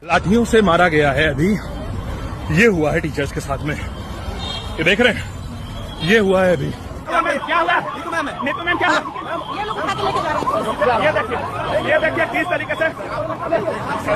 लाठियों से मारा गया है। अभी ये हुआ है टीचर्स के साथ में, ये देख रहे हैं, ये हुआ है अभी। क्या हुआ नीतू मैम, क्या ये देखिए किस तरीके से,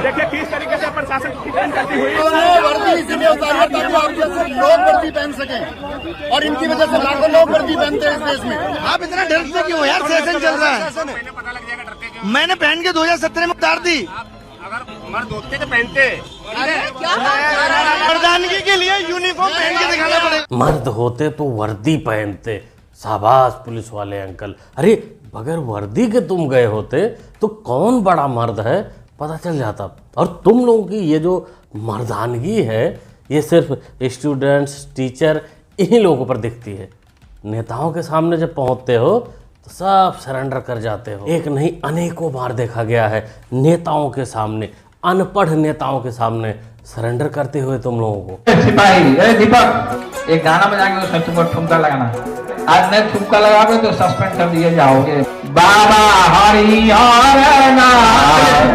देखिए किस तरीके से प्रशासन की ट्रेन करती हुई वर्दी इसलिए उतारी ताकि आप जैसे लोग वर्दी पहन सकें, और इनकी वजह से लाखों लोग वर्दी पहनते हैं इस देश में। आप इतना डरते क्यों यार? सेशन चल रहा है, मैंने पहन के 2017 में उतार दी। अगर मर्द होते तो पहनते, मर्दानगी के लिए यूनिफॉर्म पहन के दिखाना पड़ेगा। मर्द होते तो वर्दी पहनते। शाबाश पुलिस वाले अंकल। अरे बगैर वर्दी के तुम गए होते तो कौन बड़ा मर्द है पता चल जाता। और तुम लोगों की ये जो मर्दानगी है ये सिर्फ स्टूडेंट्स, टीचर, इन्हीं लोगों पर दिखती है। नेताओं के सामने जब पहुंचते हो तो सब सरेंडर कर जाते हो। एक नहीं अनेकों बार देखा गया है नेताओं के सामने, अनपढ़ नेताओं के सामने सरेंडर करते हुए तुम लोगों को। सिपाही, अरे दीपक एक गाना बजाएंगे उसमें तुमको ठुमका लगाना। आज नहीं ठुमका लगाओगे तो सस्पेंड कर दिए जाओगे। बाबा हरिहर नाथ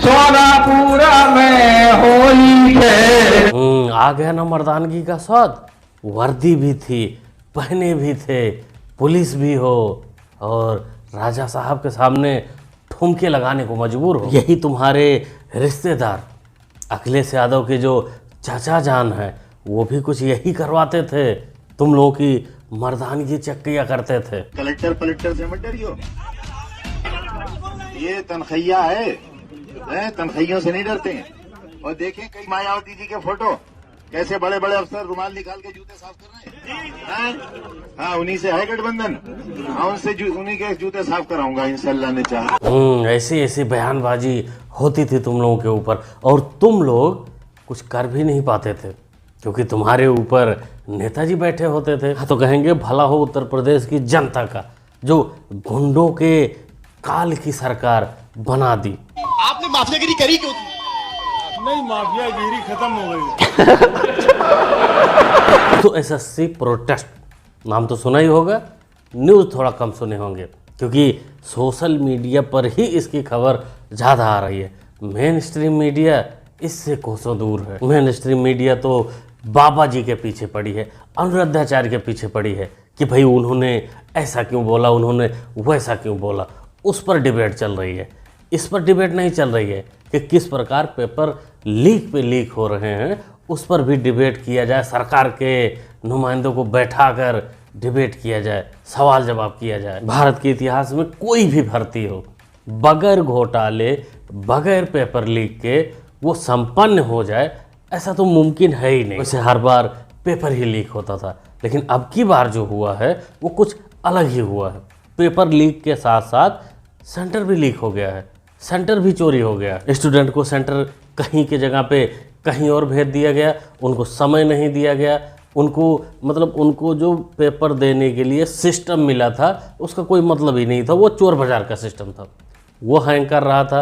सोनापुरा में होली है। आ गया ना मर्दानगी का स्वाद। वर्दी भी थी, पहने भी थे, पुलिस भी हो और राजा साहब के सामने ठुमके लगाने को मजबूर हो। यही तुम्हारे रिश्तेदार अखिलेश यादव के जो चाचा जान हैं वो भी कुछ यही करवाते थे, तुम लोगों की मर्दानगी चेक किया करते थे। कलेक्टर से मत डरियो, ये तनखैया है, तनखैयों से नहीं डरते हैं। और देखें कई मायावती जी के फोटो, कैसे बड़े बड़े अफसर रुमाल निकाल के जूते साफ कर रहे हैं। हाँ, उन्हीं से है गठबंधन। हाँ, उन्हीं के जूते साफ कराऊंगा इंशाल्लाह ने चाहा। ऐसी ऐसी बयानबाजी होती थी तुम लोगों के ऊपर और तुम लोग कुछ कर भी नहीं पाते थे क्योंकि तुम्हारे ऊपर नेताजी बैठे होते थे। हाँ, तो कहेंगे भला हो उत्तर प्रदेश की जनता का जो गुंडों के काल की सरकार बना दी। आपने माफियागिरी करी क्यों? नहीं, माफियागिरी खत्म हो गई। तो एसएससी प्रोटेस्ट नाम तो सुना ही होगा, न्यूज़ थोड़ा कम सुने होंगे क्योंकि सोशल मीडिया पर ही इसकी खबर ज़्यादा आ रही है। मेन स्ट्रीम मीडिया इससे कोसों दूर है। मेन स्ट्रीम मीडिया तो बाबा जी के पीछे पड़ी है, अनुरुद्धाचार्य के पीछे पड़ी है कि भाई उन्होंने ऐसा क्यों बोला, उन्होंने वैसा क्यों बोला। उस पर डिबेट चल रही है, इस पर डिबेट नहीं चल रही है कि किस प्रकार पेपर लीक पे लीक हो रहे हैं। उस पर भी डिबेट किया जाए, सरकार के नुमाइंदों को बैठाकर डिबेट किया जाए, सवाल जवाब किया जाए। भारत के इतिहास में कोई भी भर्ती हो बगैर घोटाले, बगैर पेपर लीक के वो संपन्न हो जाए, ऐसा तो मुमकिन है ही नहीं। वैसे हर बार पेपर ही लीक होता था, लेकिन अब की बार जो हुआ है वो कुछ अलग ही हुआ है। पेपर लीक के साथ साथ सेंटर भी लीक हो गया है, सेंटर भी चोरी हो गया। स्टूडेंट को सेंटर कहीं की जगह पे कहीं और भेज दिया गया, उनको समय नहीं दिया गया, उनको जो पेपर देने के लिए सिस्टम मिला था उसका कोई मतलब ही नहीं था, वो चोर बाजार का सिस्टम था, वो हैंग कर रहा था।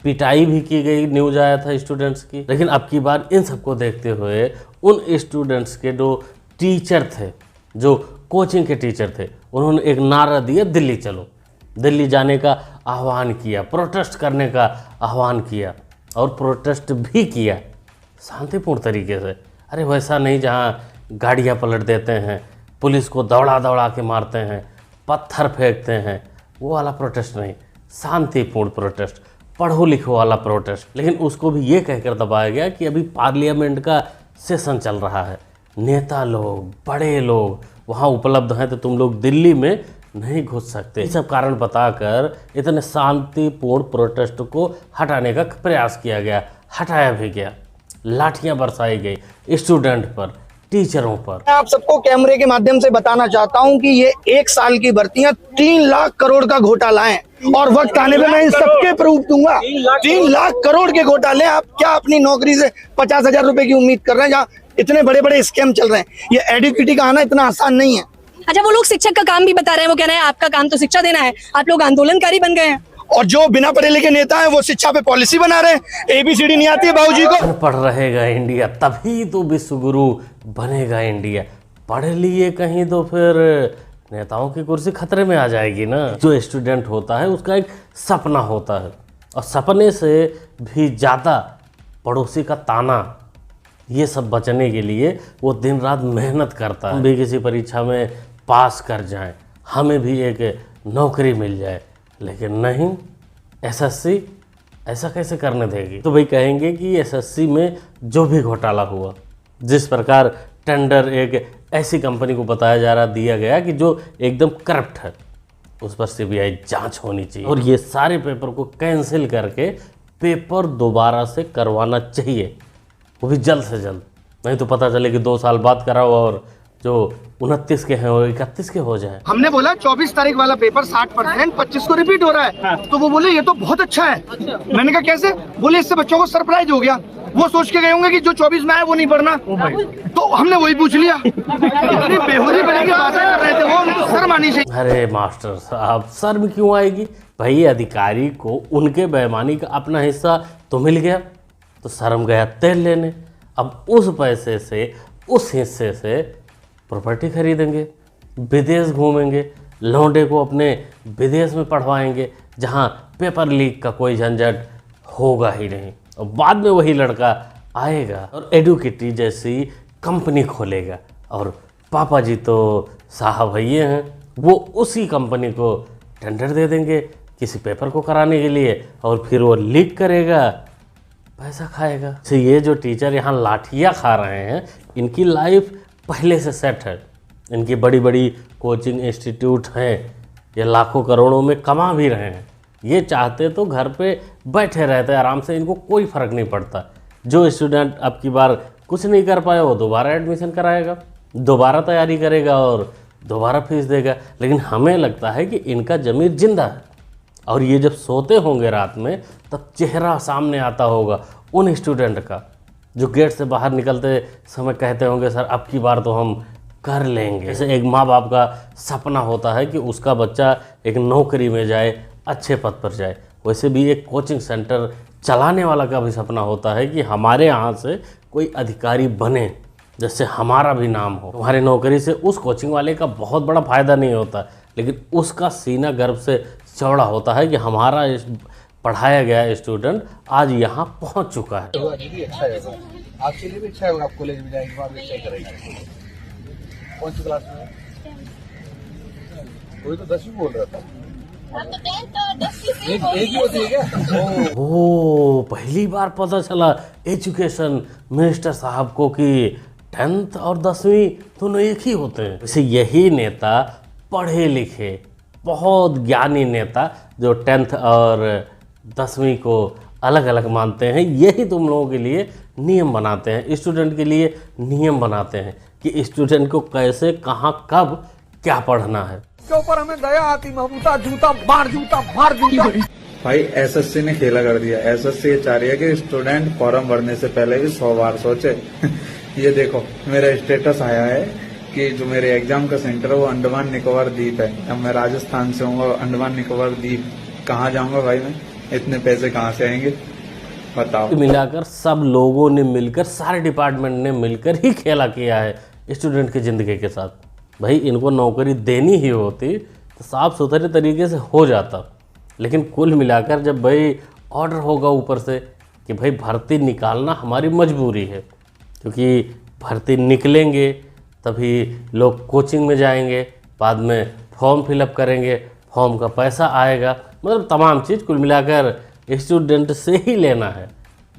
पिटाई भी की गई, न्यूज़ आया था स्टूडेंट्स की। लेकिन अब की बार इन सबको देखते हुए उन स्टूडेंट्स के जो टीचर थे, जो कोचिंग के टीचर थे, उन्होंने एक नारा दिया, दिल्ली चलो। दिल्ली जाने का आह्वान किया, प्रोटेस्ट करने का आह्वान किया और प्रोटेस्ट भी किया शांतिपूर्ण तरीके से। अरे वैसा नहीं जहाँ गाड़ियाँ पलट देते हैं, पुलिस को दौड़ा दौड़ा के मारते हैं, पत्थर फेंकते हैं, वो वाला प्रोटेस्ट नहीं, शांतिपूर्ण प्रोटेस्ट, पढ़ो लिखो वाला प्रोटेस्ट। लेकिन उसको भी ये कहकर दबाया गया कि अभी पार्लियामेंट का सेशन चल रहा है, नेता लोग, बड़े लोग वहाँ उपलब्ध हैं, तो तुम लोग दिल्ली में नहीं घुस सकते। ये सब कारण बताकर इतने शांतिपूर्ण प्रोटेस्ट को हटाने का प्रयास किया गया, हटाया भी गया, लाठियां बरसाई गई स्टूडेंट पर, टीचरों पर। मैं आप सबको कैमरे के माध्यम से बताना चाहता हूं कि ये 1 साल की भर्तियां 3 लाख करोड़ का घोटाला है और वक्त आने पे मैं इन सबके प्रूफ दूंगा। 3 लाख करोड़ के घोटाले। आप क्या अपनी नौकरी से 50,000 रुपए की उम्मीद कर रहे हैं जहाँ इतने बड़े बड़े स्कैम चल रहे हैं? ये एडुकेटी का आना इतना आसान नहीं है। अच्छा, वो लोग शिक्षक का काम भी बता रहे हैं, वो कह रहे हैं आपका काम तो शिक्षा देना है, आप लोग आंदोलनकारी बन गए हैं। और जो बिना पढ़े लिखे नेता है वो शिक्षा पे पॉलिसी बना रहे हैं। ABCD नहीं आती है बाबूजी को। पढ़ रहेगा इंडिया तभी तो विश्व गुरु बनेगा इंडिया। पढ़ लिए कहीं तो फिर नेताओं की कुर्सी खतरे में आ जाएगी ना। जो स्टूडेंट होता है उसका एक सपना होता है और सपने से भी ज़्यादा पड़ोसी का ताना, ये सब बचने के लिए वो दिन रात मेहनत करता है। हम भी किसी परीक्षा में पास कर जाएं, हमें भी एक नौकरी मिल जाए, लेकिन नहीं, एसएससी ऐसा कैसे करने देगी। तो भाई कहेंगे कि एसएससी में जो भी घोटाला हुआ, जिस प्रकार टेंडर एक ऐसी कंपनी को बताया जा रहा दिया गया कि जो एकदम करप्ट है, उस पर सीबीआई जांच होनी चाहिए और ये सारे पेपर को कैंसिल करके पेपर दोबारा से करवाना चाहिए, वो भी जल्द से जल्द। नहीं तो पता चले कि 2 साल बाद कराओ और जो 29 के हैं वो 31 के हो जाए। हमने बोला 24 तारीख वाला पेपर 60%, 25 को रिपीट हो रहा है। तो वो बोले ये तो बहुत अच्छा है। मैंने कहा कैसे? बोले इससे बच्चों को सरप्राइज हो गया, वो सोच के गए होंगे कि जो 24 में आया वो नहीं पढ़ना। तो हमने वही पूछ लिया। इतनी बेहोदी बनी की बातें कर रहे थे वो, उनको शर्म आनी चाहिए। अरे मास्टर साहब, शर्म क्यों आएगी भाई? अधिकारी को उनके बेईमानी का अपना हिस्सा तो मिल गया, तो शर्म गया तेल लेने। अब उस पैसे से, उस हिस्से से प्रॉपर्टी खरीदेंगे, विदेश घूमेंगे, लौंडे को अपने विदेश में पढ़वाएंगे जहां पेपर लीक का कोई झंझट होगा ही नहीं, और बाद में वही लड़का आएगा और एडुकेटी जैसी कंपनी खोलेगा। और पापा जी तो साहब भैया हैं, वो उसी कंपनी को टेंडर दे देंगे किसी पेपर को कराने के लिए, और फिर वो लीक करेगा, पैसा खाएगा। तो ये जो टीचर यहाँ लाठियाँ खा रहे हैं, इनकी लाइफ पहले से सेट है। इनकी बड़ी बड़ी कोचिंग इंस्टीट्यूट हैं, ये लाखों करोड़ों में कमा भी रहे हैं। ये चाहते तो घर पे बैठे रहते आराम से, इनको कोई फ़र्क नहीं पड़ता। जो स्टूडेंट अब की बार कुछ नहीं कर पाया वो दोबारा एडमिशन कराएगा, दोबारा तैयारी करेगा और दोबारा फीस देगा। लेकिन हमें लगता है कि इनका ज़मीर जिंदा है, और ये जब सोते होंगे रात में तब चेहरा सामने आता होगा उन स्टूडेंट का जो गेट से बाहर निकलते समय कहते होंगे सर अब की बार तो हम कर लेंगे। जैसे एक माँ बाप का सपना होता है कि उसका बच्चा एक नौकरी में जाए, अच्छे पद पर जाए, वैसे भी एक कोचिंग सेंटर चलाने वाला का भी सपना होता है कि हमारे यहाँ से कोई अधिकारी बने जिससे हमारा भी नाम हो। हमारी नौकरी से उस कोचिंग वाले का बहुत बड़ा फ़ायदा नहीं होता, लेकिन उसका सीना गर्व से चौड़ा होता है कि हमारा पढ़ाया गया स्टूडेंट आज यहाँ पहुँच चुका है। दीदी अच्छा है, आपके लिए भी अच्छा होगा। आप कॉलेज में जाएंगे, वहाँ भी अच्छा करेगा। कौन सी क्लास में? कोई तो 10वीं बोल रहा था। एक ही होती है क्या? ओ, पहली बार पता चला एजुकेशन मिनिस्टर साहब को कि 10th और 10वीं दोनों एक ही होते हैं। वैसे यही नेता, पढ़े लिखे बहुत ज्ञानी नेता जो 10th और 10वीं को अलग अलग मानते हैं, यही तुम लोगों के लिए नियम बनाते हैं, स्टूडेंट के लिए नियम बनाते हैं कि स्टूडेंट को कैसे, कहाँ, कब, क्या पढ़ना है। के ऊपर हमें दया आती, ममता जूता मार भाई एसएससी ने खेला कर दिया। एसएससी ये चाह रही है कि स्टूडेंट फॉर्म भरने से पहले भी 100 बार सोचे। ये देखो मेरा स्टेटस आया है कि जो मेरे एग्जाम का सेंटर है वो अंडमान निकोबार द्वीप है। अब मैं राजस्थान से हूँ, अंडमान निकोबार द्वीप कहाँ जाऊँगा भाई मैं? इतने पैसे कहाँ से आएंगे बताओ। मिलाकर सब लोगों ने मिलकर, सारे डिपार्टमेंट ने मिलकर ही खेला किया है स्टूडेंट की ज़िंदगी के साथ। भाई इनको नौकरी देनी ही होती तो साफ सुथरे तरीके से हो जाता, लेकिन कुल मिलाकर जब भाई ऑर्डर होगा ऊपर से कि भाई भर्ती निकालना हमारी मजबूरी है, क्योंकि भर्ती निकलेंगे तभी लोग कोचिंग में जाएंगे, बाद में फॉर्म फिलअप करेंगे, फॉर्म का पैसा आएगा, मतलब तमाम चीज़ कुल मिलाकर स्टूडेंट से ही लेना है,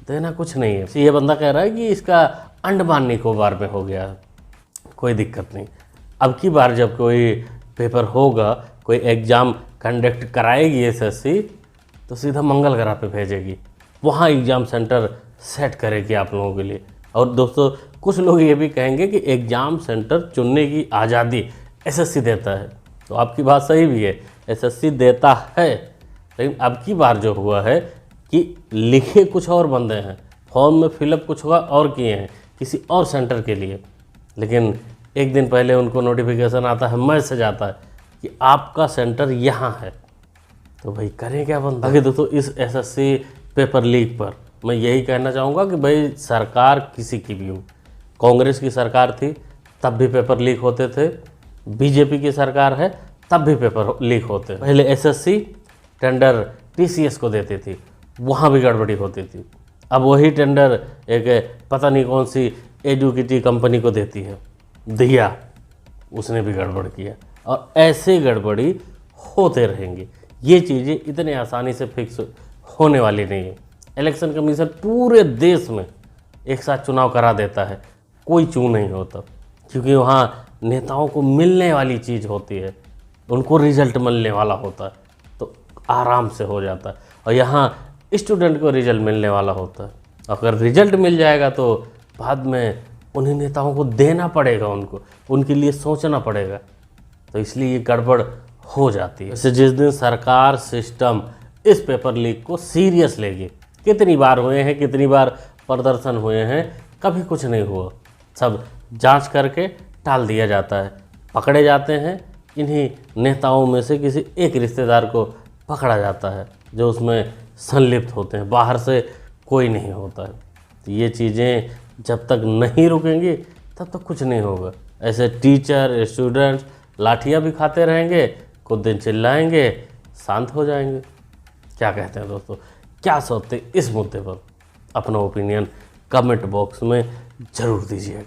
देना कुछ नहीं है। ये बंदा कह रहा है कि इसका अंडमान निकोबार में हो गया, कोई दिक्कत नहीं। अब की बार जब कोई पेपर होगा, कोई एग्ज़ाम कंडक्ट कराएगी एसएससी, तो सीधा मंगल ग्रह पे भेजेगी, वहाँ एग्ज़ाम सेंटर सेट करेगी आप लोगों के लिए। और दोस्तों कुछ लोग ये भी कहेंगे कि एग्ज़ाम सेंटर चुनने की आज़ादी एसएससी देता है, तो आपकी बात सही भी है, एसएससी देता है। लेकिन अब की बार जो हुआ है कि लिखे कुछ और बंदे हैं, फॉर्म में फिलअप कुछ और किए हैं किसी और सेंटर के लिए, लेकिन एक दिन पहले उनको नोटिफिकेशन आता है, मैसेज आता है कि आपका सेंटर यहाँ है। तो भाई करें क्या बंदा। आगे दोस्तों इस एसएससी पेपर लीक पर मैं यही कहना चाहूँगा कि भाई सरकार किसी की भी हो, कांग्रेस की सरकार थी तब भी पेपर लीक होते थे, बीजेपी की सरकार है तब भी पेपर लीक होते। पहले एसएससी टेंडर टीसीएस को देती थी, वहाँ भी गड़बड़ी होती थी। अब वही टेंडर एक पता नहीं कौन सी एडुकेटी कंपनी को देती है, दिया, उसने भी गड़बड़ किया। और ऐसे गड़बड़ी होते रहेंगे। ये चीज़ें इतने आसानी से फिक्स होने वाली नहीं है। इलेक्शन कमीशन पूरे देश में एक साथ चुनाव करा देता है, कोई चू नहीं होता, क्योंकि वहाँ नेताओं को मिलने वाली चीज़ होती है, उनको रिजल्ट मिलने वाला होता है, तो आराम से हो जाता है। और यहाँ स्टूडेंट को रिजल्ट मिलने वाला होता है। अगर रिजल्ट मिल जाएगा तो बाद में उन्हीं नेताओं को देना पड़ेगा, उनके लिए सोचना पड़ेगा, तो इसलिए ये गड़बड़ हो जाती है। जैसे जिस दिन सरकार सिस्टम इस पेपर लीक को सीरियस लेगी, कितनी बार हुए हैं, कितनी बार प्रदर्शन हुए हैं, कभी कुछ नहीं हुआ, सब जांच करके टाल दिया जाता है। पकड़े जाते हैं इन्हीं नेताओं में से किसी एक रिश्तेदार को पकड़ा जाता है जो उसमें संलिप्त होते हैं, बाहर से कोई नहीं होता है। तो ये चीज़ें जब तक नहीं रुकेंगी तब तक कुछ नहीं होगा। ऐसे टीचर स्टूडेंट्स लाठियाँ भी खाते रहेंगे, कुछ दिन चिल्लाएंगे, शांत हो जाएंगे। क्या कहते हैं दोस्तों, क्या सोचते इस मुद्दे पर? अपना ओपिनियन कमेंट बॉक्स में ज़रूर दीजिएगा।